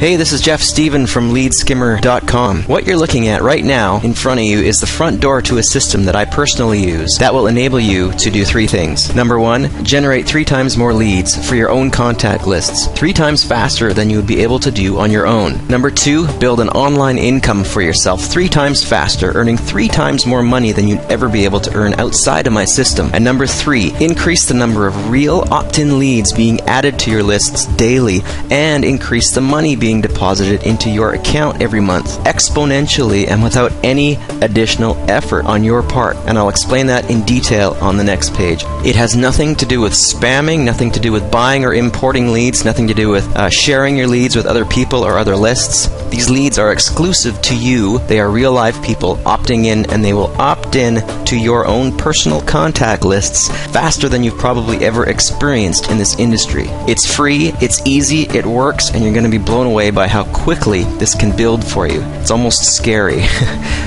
Hey, this is Jeff Steven from LeadSkimmer.com. What you're looking at right now in front of you is the front door to a system that I personally use that will enable you to do 3 things. Number 1, generate 3 times more leads for your own contact lists, 3 times faster than you would be able to do on your own. Number 2, build an online income for yourself 3 times faster, earning 3 times more money than you'd ever be able to earn outside of my system. And number 3, increase the number of real opt-in leads being added to your lists daily and increase the money being deposited into your account every month exponentially and without any additional effort on your part. And I'll explain that in detail on the next page. It has nothing to do with spamming, nothing to do with buying or importing leads, nothing to do with sharing your leads with other people or other lists. These leads are exclusive to you. They are real live people opting in, and they will opt in to your own personal contact lists faster than you've probably ever experienced in this industry. It's free, it's easy, it works, and you're going to be blown away by how quickly this can build for you. It's almost scary.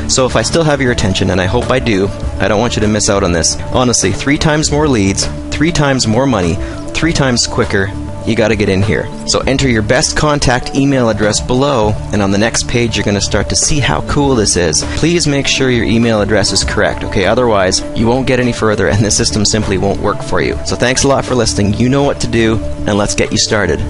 So if I still have your attention, and I hope I do, I don't want you to miss out on this. Honestly, 3 times more leads, 3 times more money, 3 times quicker. You got to get in here. So enter your best contact email address below, and on the next page you're going to start to see how cool this is. Please make sure your email address is correct, okay? Otherwise, you won't get any further and the system simply won't work for you. So thanks a lot for listening. You know what to do, and let's get you started.